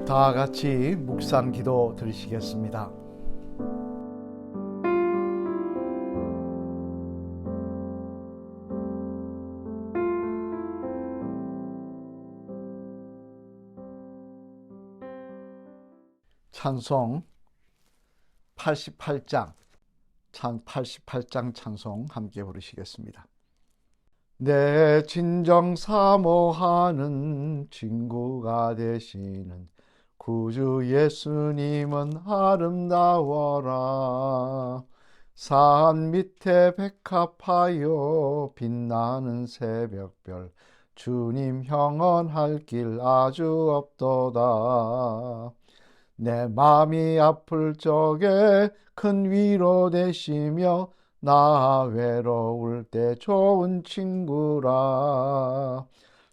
다 같이 묵상 기도 드리시겠습니다. 찬송 88장 88장 찬송 함께 부르시겠습니다. 내 진정 사모하는 친구가 되시는 구주 예수님은 아름다워라. 산 밑에 백합하여 빛나는 새벽별 주님 형언할 길 아주 없도다. 내 맘이 아플 적에 큰 위로 되시며 나 외로울 때 좋은 친구라.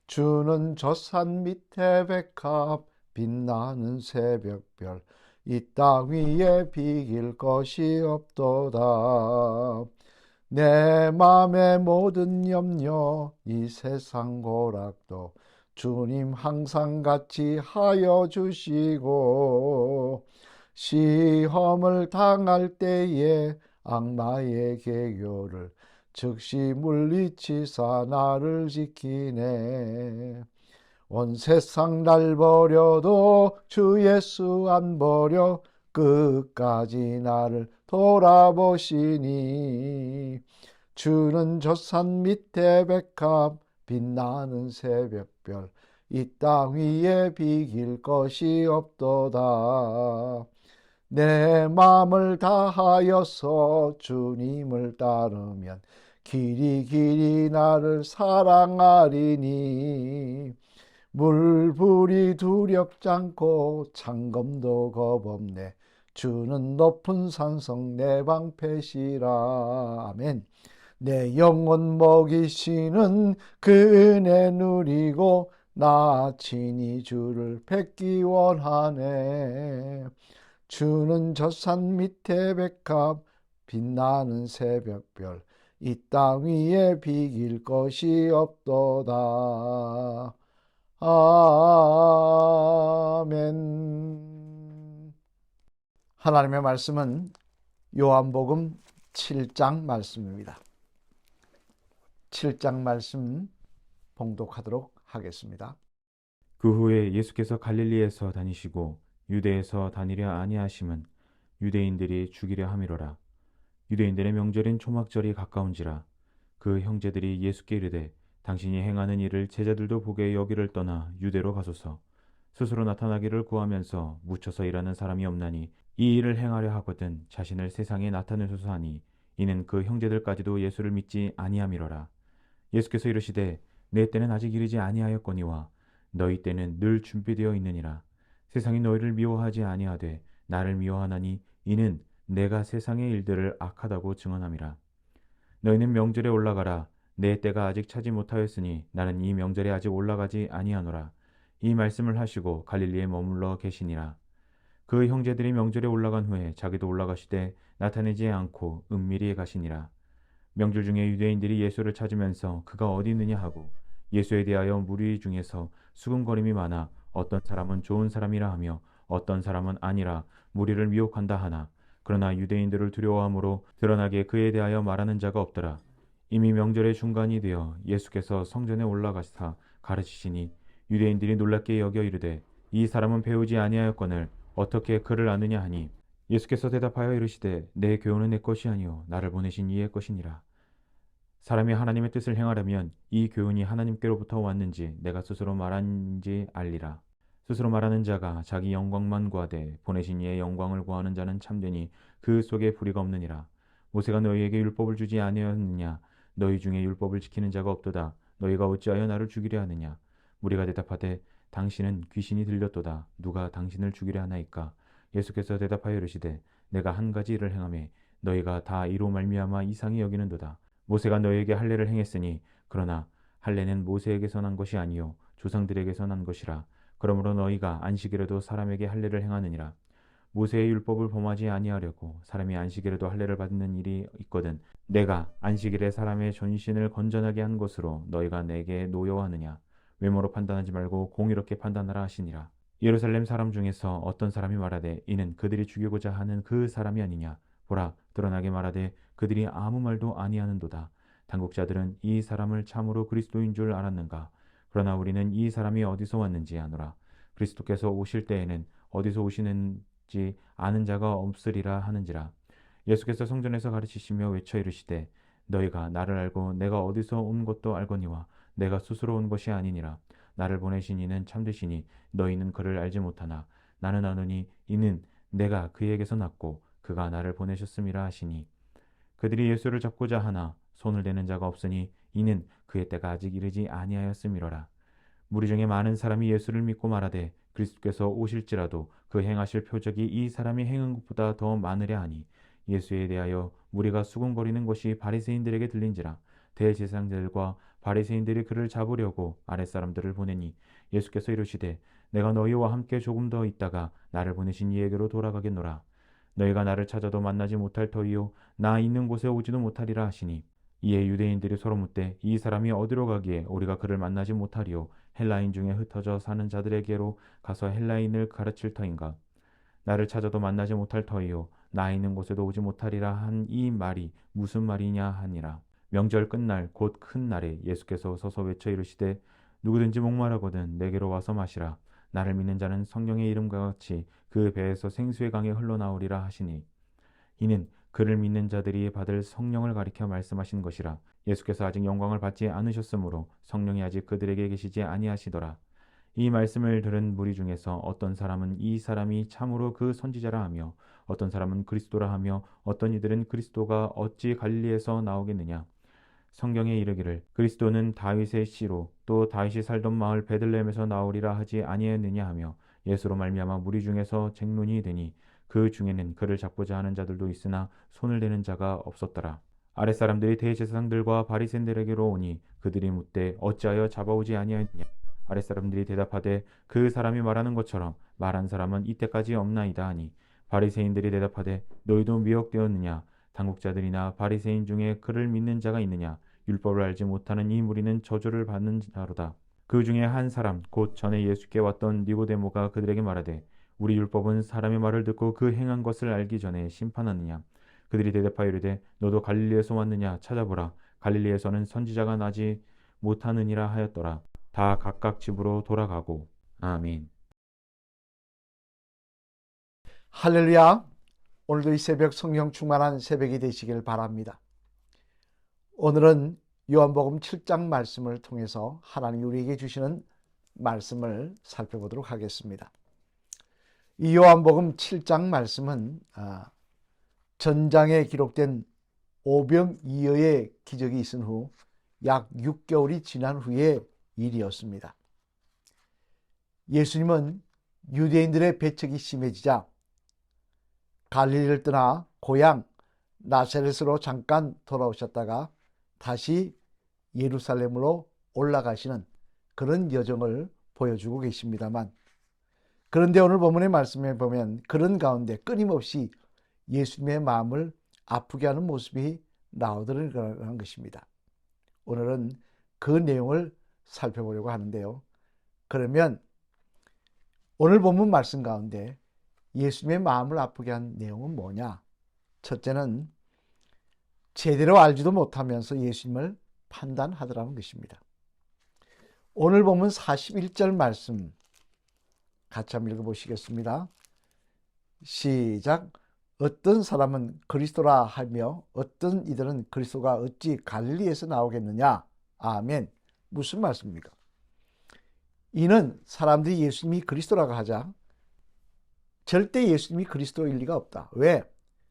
주는 저 산 밑에 백합 빛나는 새벽별 이 땅 위에 비길 것이 없도다. 내 맘의 모든 염려 이 세상 고락도 주님 항상 같이 하여 주시고 시험을 당할 때에 악마의 계교를 즉시 물리치사 나를 지키네. 온 세상 날 버려도 주 예수 안 버려 끝까지 나를 돌아보시니 주는 저 산 밑에 백합 빛나는 새벽별 이 땅 위에 비길 것이 없도다. 내 마음을 다하여서 주님을 따르면 길이 길이 나를 사랑하리니 물불이 두렵지 않고 창검도 겁없네. 주는 높은 산성 내 방패시라. 아멘. 내 영혼 먹이시는 그 은혜 누리고 나 친히 주를 뵙기 원하네. 주는 저 산 밑에 백합 빛나는 새벽별 이 땅 위에 비길 것이 없도다. 아멘. 하나님의 말씀은 요한복음 7장 말씀입니다. 7장 말씀 봉독하도록 하겠습니다. 그 후에 예수께서 갈릴리에서 다니시고 유대에서 다니려 아니하심은 유대인들이 죽이려 함이로라. 유대인들의 명절인 초막절이 가까운지라. 그 형제들이 예수께 이르되 당신이 행하는 일을 제자들도 보게 여기를 떠나 유대로 가소서. 스스로 나타나기를 구하면서 묻혀서 일하는 사람이 없나니 이 일을 행하려 하거든 자신을 세상에 나타내소서 하니 이는 그 형제들까지도 예수를 믿지 아니함이로라. 예수께서 이르시되 내 때는 아직 이르지 아니하였거니와 너희 때는 늘 준비되어 있느니라. 세상이 너희를 미워하지 아니하되 나를 미워하나니 이는 내가 세상의 일들을 악하다고 증언함이라. 너희는 명절에 올라가라. 내 때가 아직 차지 못하였으니 나는 이 명절에 아직 올라가지 아니하노라. 이 말씀을 하시고 갈릴리에 머물러 계시니라. 그 형제들이 명절에 올라간 후에 자기도 올라가시되 나타내지 않고 은밀히 가시니라. 명절 중에 유대인들이 예수를 찾으면서 그가 어디 있느냐 하고 예수에 대하여 무리 중에서 수군거림이 많아 어떤 사람은 좋은 사람이라 하며 어떤 사람은 아니라 무리를 미혹한다 하나 그러나 유대인들을 두려워함으로 드러나게 그에 대하여 말하는 자가 없더라. 이미 명절의 중간이 되어 예수께서 성전에 올라가사 가르치시니 유대인들이 놀랍게 여겨 이르되 이 사람은 배우지 아니하였거늘 어떻게 그를 아느냐 하니 예수께서 대답하여 이르시되 내 교훈은 내 것이 아니요 나를 보내신 이의 것이니라. 사람이 하나님의 뜻을 행하려면 이 교훈이 하나님께로부터 왔는지 내가 스스로 말하는지 알리라. 스스로 말하는 자가 자기 영광만 구하되 보내신 이의 영광을 구하는 자는 참되니 그 속에 불의가 없느니라. 모세가 너희에게 율법을 주지 아니하였느냐? 너희 중에 율법을 지키는 자가 없도다. 너희가 어찌하여 나를 죽이려 하느냐? 무리가 대답하되 당신은 귀신이 들렸도다. 누가 당신을 죽이려 하나이까? 예수께서 대답하여 이르시되 내가 한 가지 일을 행하매 너희가 다 이로 말미암아 이상히 여기는도다. 모세가 너희에게 할례를 행했으니 그러나 할례는 모세에게서 난 것이 아니요 조상들에게서 난 것이라. 그러므로 너희가 안식일에도 사람에게 할례를 행하느니라. 모세의 율법을 범하지 아니하려고 사람이 안식일에도 할례를 받는 일이 있거든 내가 안식일에 사람의 전신을 건전하게 한 것으로 너희가 내게 노여워하느냐. 외모로 판단하지 말고 공의롭게 판단하라 하시니라. 예루살렘 사람 중에서 어떤 사람이 말하되 이는 그들이 죽이고자 하는 그 사람이 아니냐. 보라, 드러나게 말하되 그들이 아무 말도 아니하는도다. 당국자들은 이 사람을 참으로 그리스도인 줄 알았는가. 그러나 우리는 이 사람이 어디서 왔는지 아노라. 그리스도께서 오실 때에는 어디서 오시는지 아는 자가 없으리라 하는지라. 예수께서 성전에서 가르치시며 외쳐 이르시되 너희가 나를 알고 내가 어디서 온 것도 알거니와 내가 스스로 온 것이 아니니라. 나를 보내신 이는 참되시니 너희는 그를 알지 못하나 나는 아노니 이는 내가 그에게서 났고 그가 나를 보내셨음이라 하시니 그들이 예수를 잡고자 하나 손을 대는 자가 없으니 이는 그의 때가 아직 이르지 아니하였음이로라. 무리 중에 많은 사람이 예수를 믿고 말하되 그리스도께서 오실지라도 그 행하실 표적이 이 사람이 행한 것보다 더 많으랴 하니 예수에 대하여 무리가 수군거리는 것이 바리새인들에게 들린지라. 대제사장들과 바리새인들이 그를 잡으려고 아랫사람들을 보내니 예수께서 이르시되 내가 너희와 함께 조금 더 있다가 나를 보내신 이에게로 돌아가겠노라. 너희가 나를 찾아도 만나지 못할 터이요 나 있는 곳에 오지도 못하리라 하시니 이에 유대인들이 서로 묻되 이 사람이 어디로 가기에 우리가 그를 만나지 못하리요 헬라인 중에 흩어져 사는 자들에게로 가서 헬라인을 가르칠 터인가. 나를 찾아도 만나지 못할 터이요 나 있는 곳에도 오지 못하리라 한 이 말이 무슨 말이냐 하니라. 명절 끝날 곧 큰 날에 예수께서 서서 외쳐 이르시되 누구든지 목마르거든 내게로 와서 마시라. 나를 믿는 자는 성령의 이름과 같이 그 배에서 생수의 강이 흘러나오리라 하시니 이는 그를 믿는 자들이 받을 성령을 가리켜 말씀하신 것이라. 예수께서 아직 영광을 받지 않으셨으므로 성령이 아직 그들에게 계시지 아니하시더라. 이 말씀을 들은 무리 중에서 어떤 사람은 이 사람이 참으로 그 선지자라 하며 어떤 사람은 그리스도라 하며 어떤 이들은 그리스도가 어찌 갈릴리에서 나오겠느냐. 성경에 이르기를 그리스도는 다윗의 씨로 또 다윗이 살던 마을 베들레헴에서 나오리라 하지 아니하였느냐 하며 예수로 말미암아 무리 중에서 쟁론이 되니 그 중에는 그를 잡고자 하는 자들도 있으나 손을 대는 자가 없었더라. 아랫사람들이 대제사장들과 바리새인들에게로 오니 그들이 묻되 어찌하여 잡아오지 아니하였느냐. 아랫사람들이 대답하되 그 사람이 말하는 것처럼 말한 사람은 이때까지 없나이다 하니 바리새인들이 대답하되 너희도 미혹되었느냐. 당국자들이나 바리새인 중에 그를 믿는 자가 있느냐. 율법을 알지 못하는 이 무리는 저주를 받는 자로다. 그 중에 한 사람 곧 전에 예수께 왔던 니고데모가 그들에게 말하되 우리 율법은 사람의 말을 듣고 그 행한 것을 알기 전에 심판하느냐. 그들이 대답하여 이르되 너도 갈릴리에서 왔느냐. 찾아보라. 갈릴리에서는 선지자가 나지 못하느니라 하였더라. 다 각각 집으로 돌아가고. 아멘. 할렐루야. 오늘도 이 새벽 성령 충만한 새벽이 되시길 바랍니다. 오늘은 요한복음 7장 말씀을 통해서 하나님이 우리에게 주시는 말씀을 살펴보도록 하겠습니다. 이 요한복음 7장 말씀은 전장에 기록된 오병이어의 기적이 있은 후 약 6개월이 지난 후의 일이었습니다. 예수님은 유대인들의 배척이 심해지자 갈릴리를 떠나 고향 나사렛으로 잠깐 돌아오셨다가 다시 예루살렘으로 올라가시는 그런 여정을 보여주고 계십니다만, 그런데 오늘 본문의 말씀에 보면 그런 가운데 끊임없이 예수님의 마음을 아프게 하는 모습이 나오더라는 것입니다. 오늘은 그 내용을 살펴보려고 하는데요. 그러면 오늘 본문 말씀 가운데 예수님의 마음을 아프게 한 내용은 뭐냐? 첫째는 제대로 알지도 못하면서 예수님을 판단하더라는 것입니다. 오늘 보면 41절 말씀 같이 한번 읽어보시겠습니다. 시작. 어떤 사람은 그리스도라 하며 어떤 이들은 그리스도가 어찌 갈릴리에서 나오겠느냐. 아멘. 무슨 말씀입니까? 이는 사람들이 예수님이 그리스도라고 하자 절대 예수님이 그리스도일 리가 없다. 왜?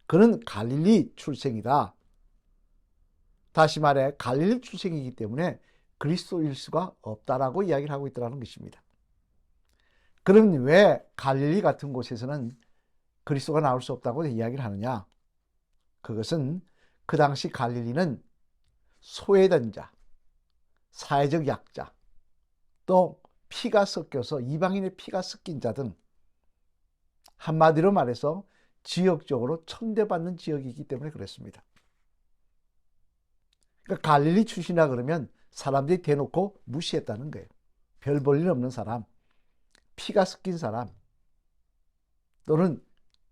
그는 갈릴리 출생이다. 다시 말해 갈릴리 출생이기 때문에 그리스도일 수가 없다라고 이야기를 하고 있더라는 것입니다. 그럼 왜 갈릴리 같은 곳에서는 그리스도가 나올 수 없다고 이야기를 하느냐? 그것은 그 당시 갈릴리는 소외된 자, 사회적 약자, 또 피가 섞여서 이방인의 피가 섞인 자 등 한마디로 말해서 지역적으로 천대받는 지역이기 때문에 그랬습니다. 그러니까 갈릴리 출신이라 그러면 사람들이 대놓고 무시했다는 거예요. 별 볼 일 없는 사람, 피가 섞인 사람 또는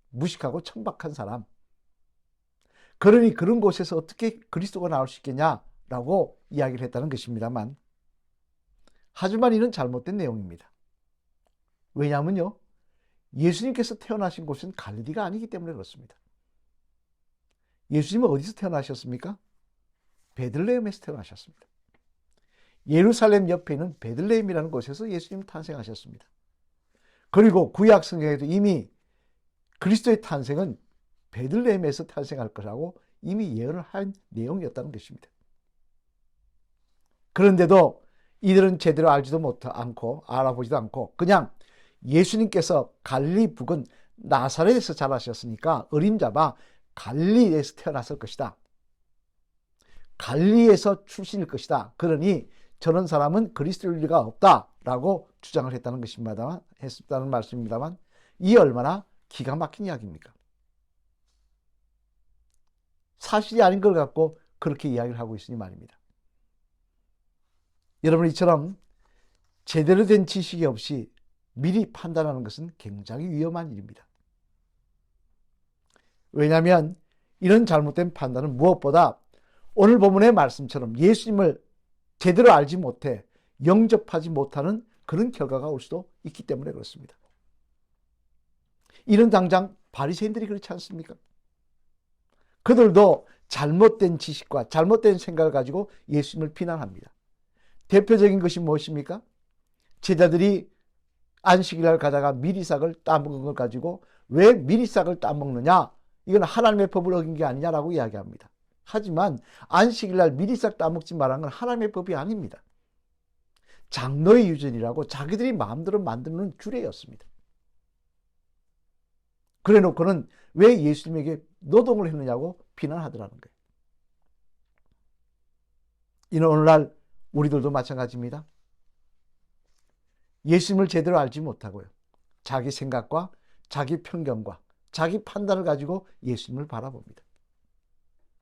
무식하고 천박한 사람, 그러니 그런 곳에서 어떻게 그리스도가 나올 수 있겠냐라고 이야기를 했다는 것입니다만, 하지만 이는 잘못된 내용입니다. 왜냐하면요, 예수님께서 태어나신 곳은 갈릴리가 아니기 때문에 그렇습니다. 예수님은 어디서 태어나셨습니까? 베들레헴에서 태어나셨습니다. 예루살렘 옆에 있는 베들레헴이라는 곳에서 예수님은 탄생하셨습니다. 그리고 구약 성경에도 이미 그리스도의 탄생은 베들레헴에서 탄생할 것이라고 이미 예언을 한 내용이었다는 것입니다. 그런데도 이들은 제대로 알지도 않고 알아보지도 않고 그냥 예수님께서 갈릴리 북은 나사렛에서 자라셨으니까 어림잡아 갈릴리에서 태어났을 것이다. 갈릴리에서 출신일 것이다. 그러니 저런 사람은 그리스도일 리가 없다라고 주장을 했다는 것입니다만, 했다는 말씀입니다만, 이 얼마나 기가 막힌 이야기입니까? 사실이 아닌 걸 갖고 그렇게 이야기를 하고 있으니 말입니다. 여러분, 이처럼 제대로 된 지식이 없이 미리 판단하는 것은 굉장히 위험한 일입니다. 왜냐하면 이런 잘못된 판단은 무엇보다 오늘 본문의 말씀처럼 예수님을 제대로 알지 못해 영접하지 못하는 그런 결과가 올 수도 있기 때문에 그렇습니다. 이런 당장 바리새인들이 그렇지 않습니까? 그들도 잘못된 지식과 잘못된 생각을 가지고 예수님을 비난합니다. 대표적인 것이 무엇입니까? 제자들이 안식일날 가다가 미리싹을 따먹은 걸 가지고 왜 미리싹을 따먹느냐? 이건 하나님의 법을 어긴 게 아니냐라고 이야기합니다. 하지만 안식일날 미리싹 따먹지 말라는 건 하나님의 법이 아닙니다. 장로의 유전이라고 자기들이 마음대로 만드는 규례였습니다. 그래 놓고는 왜 예수님에게 노동을 했느냐고 비난하더라는 거예요. 이는 오늘날 우리들도 마찬가지입니다. 예수님을 제대로 알지 못하고요, 자기 생각과 자기 편견과 자기 판단을 가지고 예수님을 바라봅니다.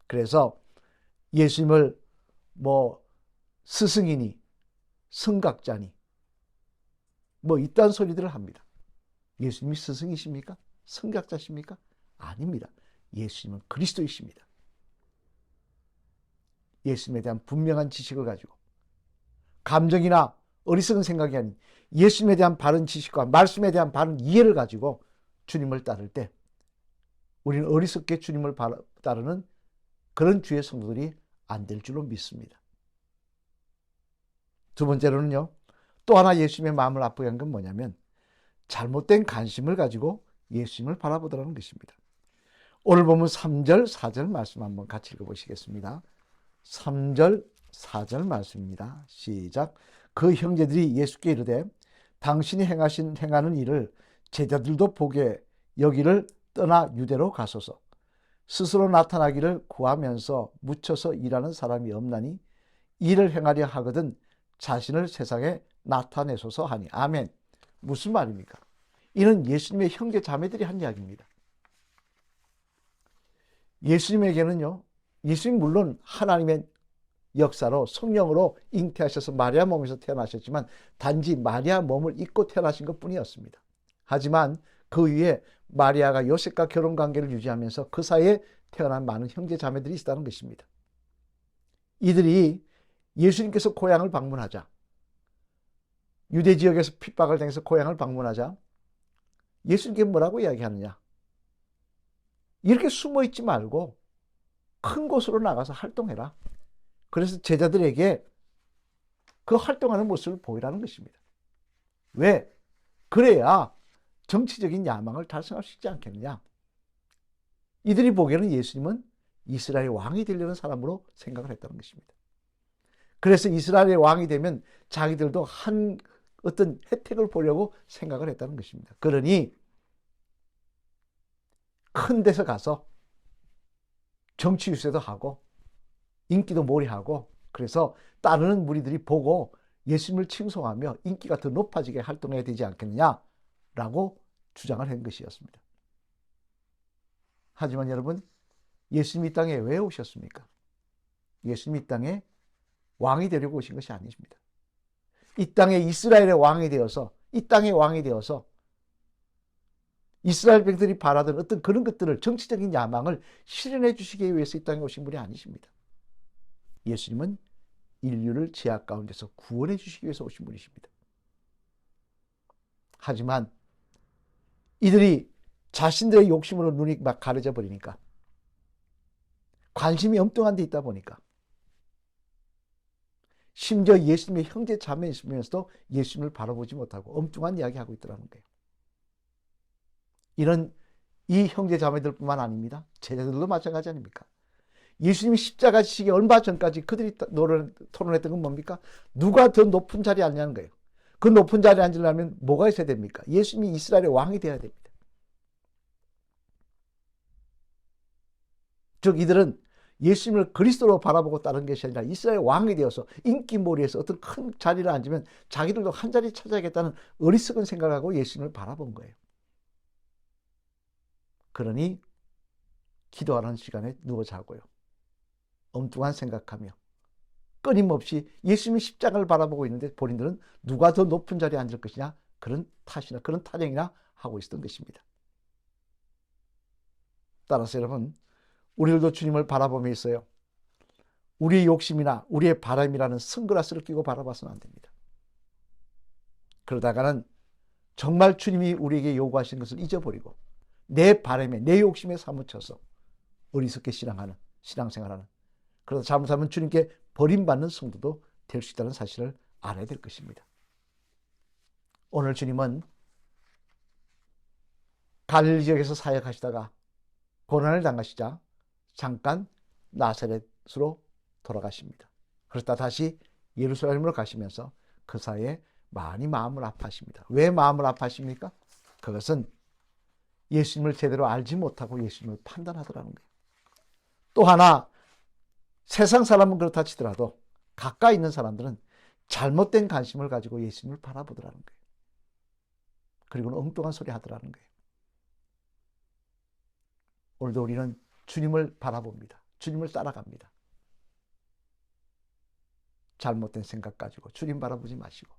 그래서 예수님을 스승이니 성각자니 이딴 소리들을 합니다. 예수님이 스승이십니까? 성각자십니까? 아닙니다. 예수님은 그리스도이십니다. 예수님에 대한 분명한 지식을 가지고 감정이나 어리석은 생각이 아닌 예수님에 대한 바른 지식과 말씀에 대한 바른 이해를 가지고 주님을 따를 때 우리는 어리석게 주님을 따르는 그런 주의 성도들이 안 될 줄로 믿습니다. 두 번째로는요, 또 하나 예수님의 마음을 아프게 한 건 뭐냐면 잘못된 관심을 가지고 예수님을 바라보더라는 것입니다. 오늘 보면 3절, 4절 말씀 한번 같이 읽어보시겠습니다. 3절, 4절 말씀입니다. 시작. 그 형제들이 예수께 이르되 당신이 행하는 일을 제자들도 보게 여기를 떠나 유대로 가소서. 스스로 나타나기를 구하면서 묻혀서 일하는 사람이 없나니 일을 행하려 하거든 자신을 세상에 나타내소서 하니. 아멘. 무슨 말입니까? 이는 예수님의 형제 자매들이 한 이야기입니다. 예수님에게는요, 예수님 물론 하나님의 역사로 성령으로 잉태하셔서 마리아 몸에서 태어나셨지만 단지 마리아 몸을 입고 태어나신 것 뿐이었습니다. 하지만 그 위에 마리아가 요셉과 결혼관계를 유지하면서 그 사이에 태어난 많은 형제 자매들이 있다는 것입니다. 이들이 예수님께서 고향을 방문하자, 유대 지역에서 핍박을 당해서 고향을 방문하자 예수님께 뭐라고 이야기하느냐? 이렇게 숨어있지 말고 큰 곳으로 나가서 활동해라. 그래서 제자들에게 그 활동하는 모습을 보이라는 것입니다. 왜? 그래야 정치적인 야망을 달성할 수 있지 않겠느냐. 이들이 보기에는 예수님은 이스라엘의 왕이 되려는 사람으로 생각을 했다는 것입니다. 그래서 이스라엘의 왕이 되면 자기들도 어떤 혜택을 보려고 생각을 했다는 것입니다. 그러니 큰 데서 가서 정치 유세도 하고 인기도 몰이하고 그래서 따르는 무리들이 보고 예수님을 칭송하며 인기가 더 높아지게 활동해야 되지 않겠느냐라고 주장을 한 것이었습니다. 하지만 여러분, 예수님이 이 땅에 왜 오셨습니까? 예수님이 이 땅에 왕이 되려고 오신 것이 아닙니다. 이 땅에 이스라엘의 왕이 되어서 이 땅의 왕이 되어서 이스라엘 백성들이 바라던 어떤 그런 것들을, 정치적인 야망을 실현해 주시기 위해서 이 땅에 오신 분이 아니십니다. 예수님은 인류를 죄악 가운데서 구원해 주시기 위해서 오신 분이십니다. 하지만 이들이 자신들의 욕심으로 눈이 막 가려져 버리니까, 관심이 엉뚱한 데 있다 보니까, 심지어 예수님의 형제 자매 있으면서도 예수님을 바라보지 못하고 엉뚱한 이야기하고 있더라는 거예요. 이런 이 형제 자매들뿐만 아닙니다. 제자들도 마찬가지 아닙니까? 예수님이 십자가 지시기 얼마 전까지 그들이 토론했던 건 뭡니까? 누가 더 높은 자리에 앉냐는 거예요. 그 높은 자리에 앉으려면 뭐가 있어야 됩니까? 예수님이 이스라엘의 왕이 되어야 됩니다. 즉 이들은 예수님을 그리스도로 바라보고 따른 것이 아니라 이스라엘 왕이 되어서 인기몰이에서 어떤 큰 자리를 앉으면 자기들도 한 자리 찾아야겠다는 어리석은 생각을 하고 예수님을 바라본 거예요. 그러니 기도하는 시간에 누워 자고요, 엉뚱한 생각하며 끊임없이 예수님이 십자가를 바라보고 있는데 본인들은 누가 더 높은 자리에 앉을 것이냐, 그런 탓이나 그런 타령이나 하고 있었던 것입니다. 따라서 여러분, 우리들도 주님을 바라보며 있어요. 우리의 욕심이나 우리의 바람이라는 선글라스를 끼고 바라봐서는 안 됩니다. 그러다가는 정말 주님이 우리에게 요구하신 것을 잊어버리고 내 바람에, 내 욕심에 사무쳐서 어리석게 신앙생활하는, 그러다 잘못하면 주님께 버림받는 성도도 될 수 있다는 사실을 알아야 될 것입니다. 오늘 주님은 갈릴리 지역에서 사역하시다가 고난을 당하시자 잠깐 나사렛으로 돌아가십니다. 그러다 다시 예루살렘으로 가시면서 그 사이에 많이 마음을 아파하십니다. 왜 마음을 아파하십니까? 그것은 예수님을 제대로 알지 못하고 예수님을 판단하더라는 거예요. 또 하나, 세상 사람은 그렇다 치더라도 가까이 있는 사람들은 잘못된 관심을 가지고 예수님을 바라보더라는 거예요. 그리고는 엉뚱한 소리 하더라는 거예요. 오늘도 우리는 주님을 바라봅니다. 주님을 따라갑니다. 잘못된 생각 가지고 주님 바라보지 마시고,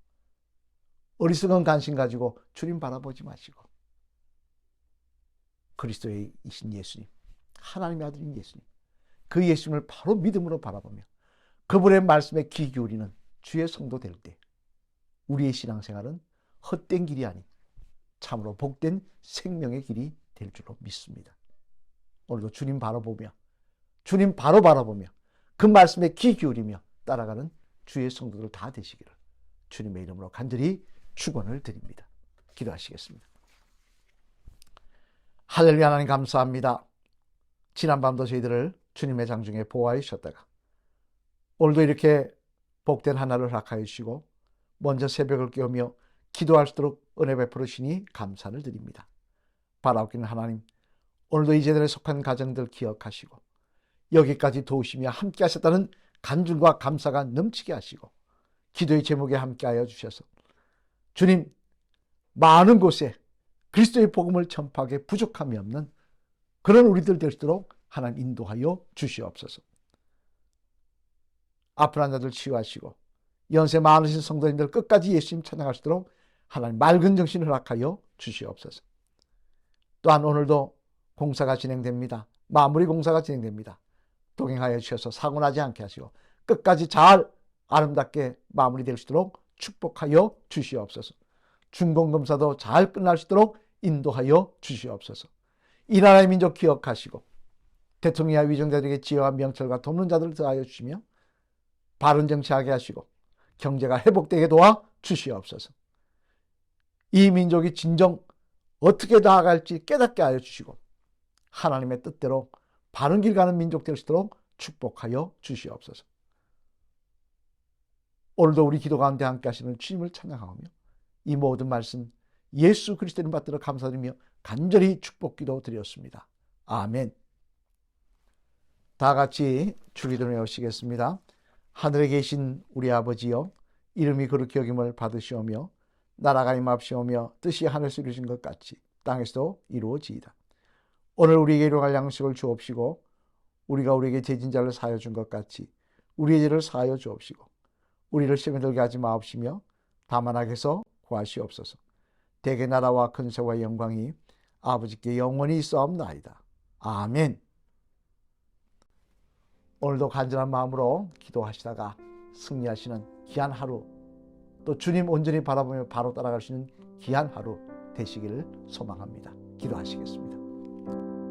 어리석은 관심 가지고 주님 바라보지 마시고, 그리스도이신 예수님, 하나님의 아들인 예수님, 그 예수님을 바로 믿음으로 바라보며 그분의 말씀에 귀 기울이는 주의 성도 될 때 우리의 신앙생활은 헛된 길이 아닌 참으로 복된 생명의 길이 될 줄로 믿습니다. 오늘도 주님 바라보며, 주님 바로 바라보며 그 말씀에 귀 기울이며 따라가는 주의 성도들 다 되시기를 주님의 이름으로 간절히 축원을 드립니다. 기도하시겠습니다. 할렐루야. 하나님 감사합니다. 지난밤도 저희들을 주님의 장중에 보호하여 주셨다가 오늘도 이렇게 복된 하나를 허락하여 주시고 먼저 새벽을 깨우며 기도할 수 있도록 은혜 베풀어 주시니 감사를 드립니다. 바라옵기는 하나님, 오늘도 이 제단에 속한 가정들 기억하시고 여기까지 도우시며 함께 하셨다는 간증과 감사가 넘치게 하시고 기도의 제목에 함께하여 주셔서 주님, 많은 곳에 그리스도의 복음을 전파하기에 부족함이 없는 그런 우리들 될 수 있도록 하나님 인도하여 주시옵소서. 아픈 환자들 치유하시고 연세 많으신 성도님들 끝까지 예수님 찬양할 수 있도록 하나님 맑은 정신을 허락하여 주시옵소서. 또한 오늘도 공사가 진행됩니다. 마무리 공사가 진행됩니다. 동행하여 주셔서 사고 나지 않게 하시고 끝까지 잘 아름답게 마무리될 수 있도록 축복하여 주시옵소서. 준공검사도 잘 끝날 수 있도록 인도하여 주시옵소서. 이 나라의 민족 기억하시고 대통령이야 위정자들에게 지혜와 명철과 돕는 자들을 더하여 주시며 바른 정치하게 하시고 경제가 회복되게 도와 주시옵소서. 이 민족이 진정 어떻게 나아갈지 깨닫게 하여 주시고 하나님의 뜻대로 바른 길 가는 민족 될 수 있도록 축복하여 주시옵소서. 오늘도 우리 기도 가운데 함께 하시는 주님을 찬양하며 이 모든 말씀 예수 그리스도를 받들어 감사드리며 간절히 축복기도 드렸습니다. 아멘. 다 같이 주기도를 외우시겠습니다. 하늘에 계신 우리 아버지여, 이름이 거룩히 여김을 받으시오며 나라가 임합시오며 뜻이 하늘에서 이루어진 것 같이 땅에서도 이루어지이다. 오늘 우리에게 일용할 양식을 주옵시고 우리가 우리에게 죄진 자를 사하여 준 것 같이 우리의 죄를 사하여 주옵시고 우리를 시험에 들게 하지 마옵시며 다만 악에서 구하시옵소서. 대개 나라와 근세와 영광이 아버지께 영원히 있사옵나이다. 아멘. 오늘도 간절한 마음으로 기도하시다가 승리하시는 귀한 하루, 또 주님 온전히 바라보며 바로 따라갈 수 있는 귀한 하루 되시기를 소망합니다. 기도하시겠습니다.